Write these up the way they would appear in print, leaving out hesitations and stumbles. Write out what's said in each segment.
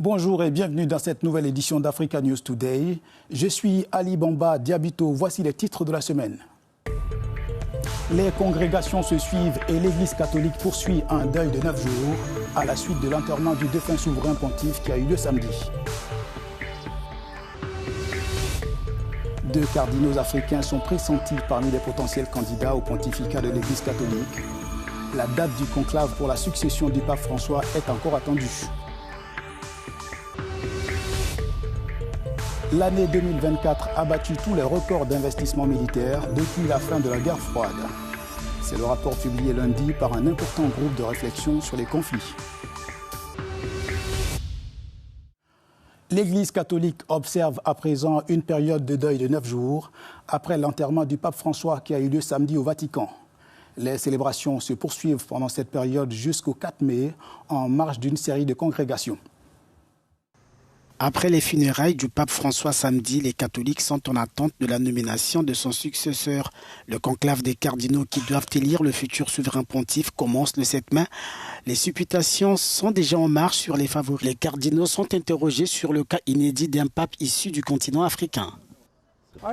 Bonjour et bienvenue dans cette nouvelle édition d'Africa News Today. Je suis Ali Bamba Diabito. Voici les titres de la semaine. Les congrégations se suivent et l'Église catholique poursuit un deuil de 9 jours à la suite de l'enterrement du défunt souverain pontife qui a eu lieu samedi. 2 cardinaux africains sont pressentis parmi les potentiels candidats au pontificat de l'Église catholique. La date du conclave pour la succession du pape François est encore attendue. L'année 2024 a battu tous les records d'investissement militaire depuis la fin de la guerre froide. C'est le rapport publié lundi par un important groupe de réflexion sur les conflits. L'Église catholique observe à présent une période de deuil de 9 jours après l'enterrement du pape François qui a eu lieu samedi au Vatican. Les célébrations se poursuivent pendant cette période jusqu'au 4 mai en marge d'une série de congrégations. Après les funérailles du pape François samedi, les catholiques sont en attente de la nomination de son successeur. Le conclave des cardinaux qui doivent élire le futur souverain pontife commence le 7 mai. Les supputations sont déjà en marche sur les favoris. Les cardinaux sont interrogés sur le cas inédit d'un pape issu du continent africain.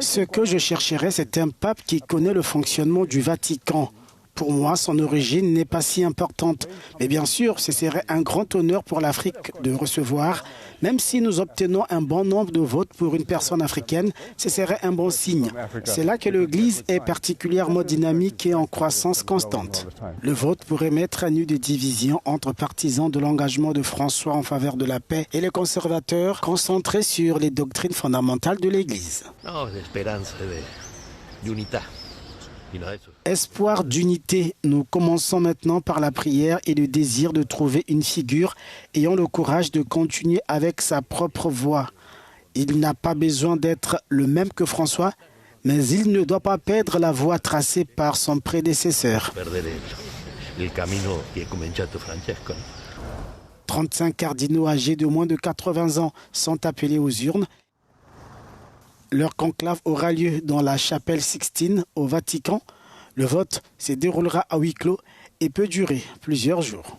Ce que je chercherais, c'est un pape qui connaît le fonctionnement du Vatican. Pour moi, son origine n'est pas si importante. Mais bien sûr, ce serait un grand honneur pour l'Afrique de recevoir. Même si nous obtenons un bon nombre de votes pour une personne africaine, ce serait un bon signe. C'est là que l'Église est particulièrement dynamique et en croissance constante. Le vote pourrait mettre à nu des divisions entre partisans de l'engagement de François en faveur de la paix et les conservateurs concentrés sur les doctrines fondamentales de l'Église. Espoir d'unité. Nous commençons maintenant par la prière et le désir de trouver une figure ayant le courage de continuer avec sa propre voie. Il n'a pas besoin d'être le même que François, mais il ne doit pas perdre la voie tracée par son prédécesseur. 35 cardinaux âgés de moins de 80 ans sont appelés aux urnes. Leur conclave aura lieu dans la chapelle Sixtine au Vatican. Le vote se déroulera à huis clos et peut durer plusieurs jours.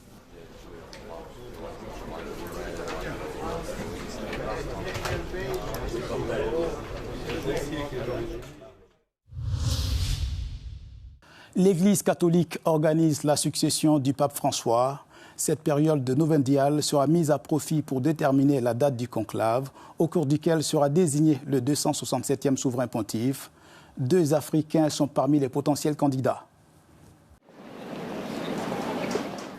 L'Église catholique organise la succession du pape François. Cette période de novendiale sera mise à profit pour déterminer la date du conclave, au cours duquel sera désigné le 267e souverain pontife. 2 Africains sont parmi les potentiels candidats.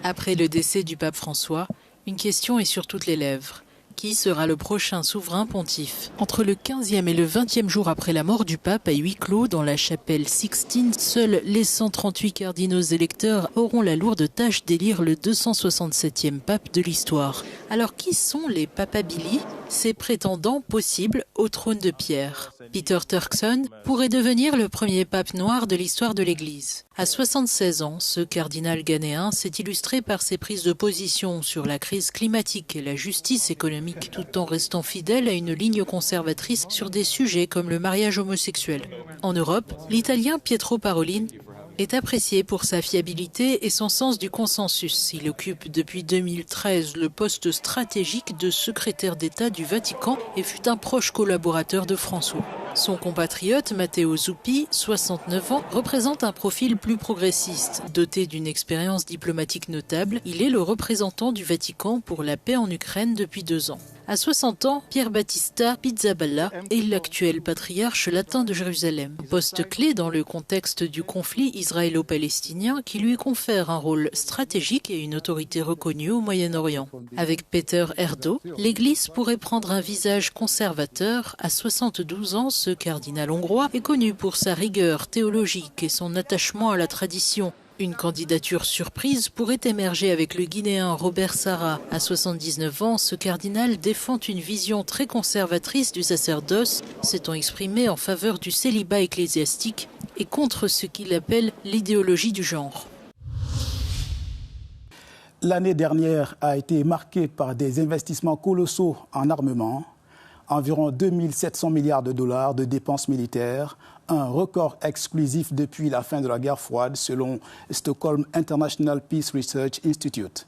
Après le décès du pape François, une question est sur toutes les lèvres. Qui sera le prochain souverain pontife? Entre le 15e et le 20e jour après la mort du pape à huis clos dans la chapelle Sixtine, seuls les 138 cardinaux électeurs auront la lourde tâche d'élire le 267e pape de l'histoire. Alors qui sont les papabili, ces prétendants possibles au trône de pierre? Peter Turkson pourrait devenir le premier pape noir de l'histoire de l'Église. À 76 ans, ce cardinal ghanéen s'est illustré par ses prises de position sur la crise climatique et la justice économique, tout en restant fidèle à une ligne conservatrice sur des sujets comme le mariage homosexuel. En Europe, l'Italien Pietro Parolin est apprécié pour sa fiabilité et son sens du consensus. Il occupe depuis 2013 le poste stratégique de secrétaire d'État du Vatican et fut un proche collaborateur de François. Son compatriote Matteo Zuppi, 69 ans, représente un profil plus progressiste. Doté d'une expérience diplomatique notable, il est le représentant du Vatican pour la paix en Ukraine depuis 2 ans. À 60 ans, Pier Battista Pizzaballa est l'actuel patriarche latin de Jérusalem. Poste clé dans le contexte du conflit israélo-palestinien qui lui confère un rôle stratégique et une autorité reconnue au Moyen-Orient. Avec Peter Erdo, l'Église pourrait prendre un visage conservateur. À 72 ans, ce cardinal hongrois est connu pour sa rigueur théologique et son attachement à la tradition. Une candidature surprise pourrait émerger avec le Guinéen Robert Sarah. À 79 ans, ce cardinal défend une vision très conservatrice du sacerdoce, s'étant exprimé en faveur du célibat ecclésiastique et contre ce qu'il appelle l'idéologie du genre. L'année dernière a été marquée par des investissements colossaux en armement. Environ 2700 milliards de dollars de dépenses militaires, un record exclusif depuis la fin de la guerre froide selon Stockholm International Peace Research Institute.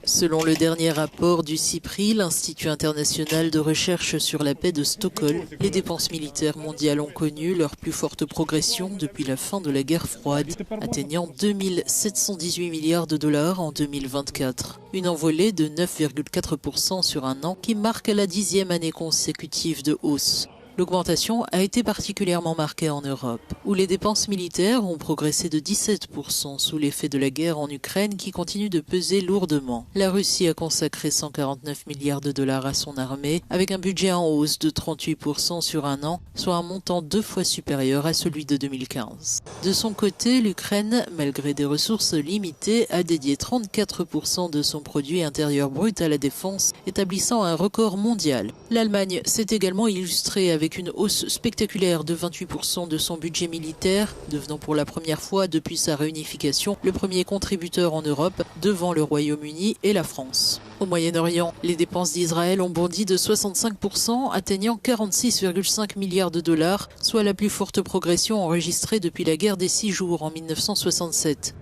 Selon le dernier rapport du CIPRI, l'Institut international de recherche sur la paix de Stockholm, les dépenses militaires mondiales ont connu leur plus forte progression depuis la fin de la guerre froide, atteignant 2 718 milliards de dollars en 2024. Une envolée de 9,4% sur un an qui marque la 10e année consécutive de hausse. L'augmentation a été particulièrement marquée en Europe, où les dépenses militaires ont progressé de 17% sous l'effet de la guerre en Ukraine qui continue de peser lourdement. La Russie a consacré 149 milliards de dollars à son armée, avec un budget en hausse de 38% sur un an, soit un montant 2 fois supérieur à celui de 2015. De son côté, l'Ukraine, malgré des ressources limitées, a dédié 34% de son produit intérieur brut à la défense, établissant un record mondial. L'Allemagne s'est également illustrée avec une hausse spectaculaire de 28% de son budget militaire, devenant pour la première fois depuis sa réunification le premier contributeur en Europe devant le Royaume-Uni et la France. Au Moyen-Orient, les dépenses d'Israël ont bondi de 65%, atteignant 46,5 milliards de dollars, soit la plus forte progression enregistrée depuis la guerre des 6 jours en 1967.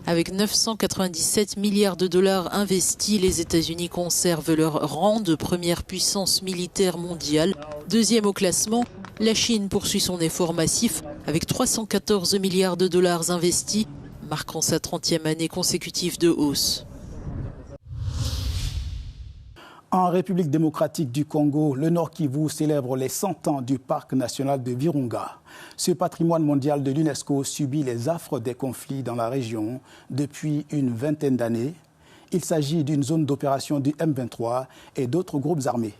Avec 997 milliards de dollars investis, les États-Unis conservent leur rang de première puissance militaire mondiale. Deuxième au classement, la Chine poursuit son effort massif avec 314 milliards de dollars investis, marquant sa 30e année consécutive de hausse. En République démocratique du Congo, le Nord Kivu célèbre les 100 ans du parc national de Virunga. Ce patrimoine mondial de l'UNESCO subit les affres des conflits dans la région depuis une vingtaine d'années. Il s'agit d'une zone d'opération du M23 et d'autres groupes armés.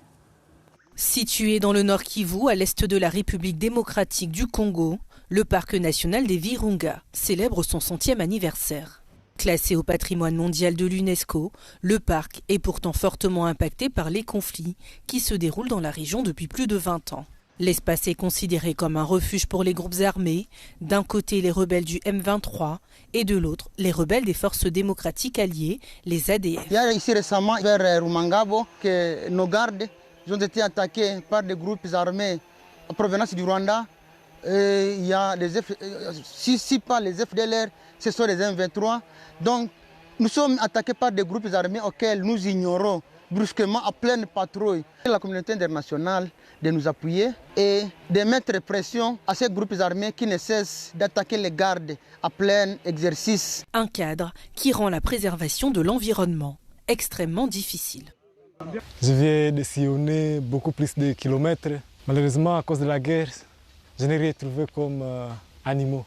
Situé dans le Nord Kivu, à l'est de la République démocratique du Congo, le parc national des Virunga célèbre son 100e anniversaire. Classé au patrimoine mondial de l'UNESCO, le parc est pourtant fortement impacté par les conflits qui se déroulent dans la région depuis plus de 20 ans. L'espace est considéré comme un refuge pour les groupes armés, d'un côté les rebelles du M23 et de l'autre les rebelles des forces démocratiques alliées, les ADF. Il y a ici récemment vers Rumangabo que nos gardes ont été attaqués par des groupes armés en provenance du Rwanda. Il y a si pas les FDLR, ce sont les M23. Donc nous sommes attaqués par des groupes armés auxquels nous ignorons brusquement à pleine patrouille. La communauté internationale de nous appuyer et de mettre pression à ces groupes armés qui ne cessent d'attaquer les gardes à plein exercice. Un cadre qui rend la préservation de l'environnement extrêmement difficile. Je viens de sillonner beaucoup plus de kilomètres. Malheureusement, à cause de la guerre, je n'ai rien trouvé comme animaux.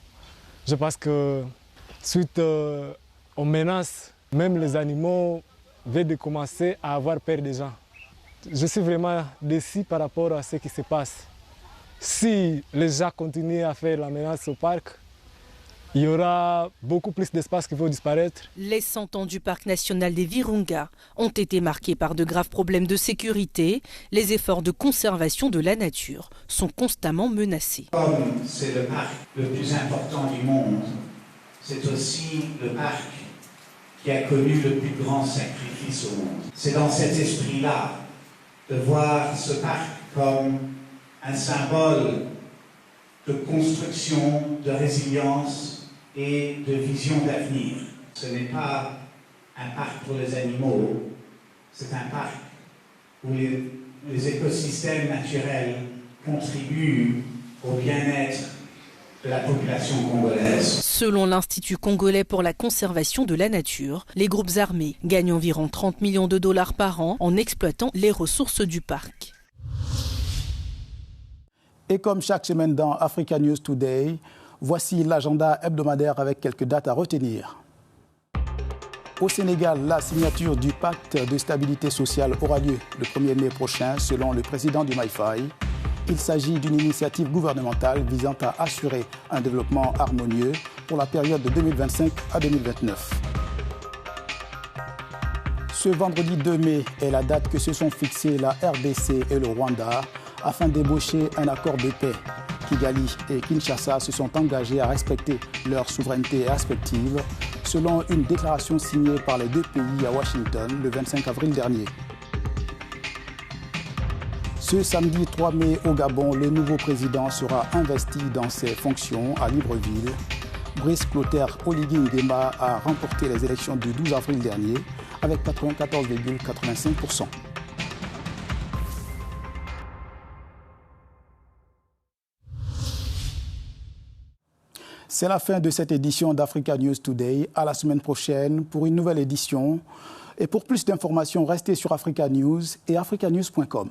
Je pense que suite aux menaces, même les animaux viennent de commencer à avoir peur des gens. Je suis vraiment déçu par rapport à ce qui se passe. Si les gens continuent à faire la menace au parc, il y aura beaucoup plus d'espace qui vont disparaître. Les 100 ans du parc national des Virunga ont été marqués par de graves problèmes de sécurité. Les efforts de conservation de la nature sont constamment menacés. Comme c'est le parc le plus important du monde, c'est aussi le parc qui a connu le plus grand sacrifice au monde. C'est dans cet esprit-là de voir ce parc comme un symbole de construction, de résilience et de vision d'avenir. Ce n'est pas un parc pour les animaux, c'est un parc où les écosystèmes naturels contribuent au bien-être de la population congolaise. Selon l'Institut congolais pour la conservation de la nature, les groupes armés gagnent environ 30 millions de dollars par an en exploitant les ressources du parc. Et comme chaque semaine dans Africa News Today, voici l'agenda hebdomadaire avec quelques dates à retenir. Au Sénégal, la signature du pacte de stabilité sociale aura lieu le 1er mai prochain, selon le président du MAIFAI. Il s'agit d'une initiative gouvernementale visant à assurer un développement harmonieux pour la période de 2025 à 2029. Ce vendredi 2 mai est la date que se sont fixées la RDC et le Rwanda afin d'ébaucher un accord de paix. Kigali et Kinshasa se sont engagés à respecter leur souveraineté respective, selon une déclaration signée par les deux pays à Washington le 25 avril dernier. Ce samedi 3 mai au Gabon, le nouveau président sera investi dans ses fonctions à Libreville. Brice Clotaire Oligui Nguema a remporté les élections du 12 avril dernier avec 94,85%. C'est la fin de cette édition d'Africa News Today. À la semaine prochaine pour une nouvelle édition. Et pour plus d'informations, restez sur Africa News et africanews.com.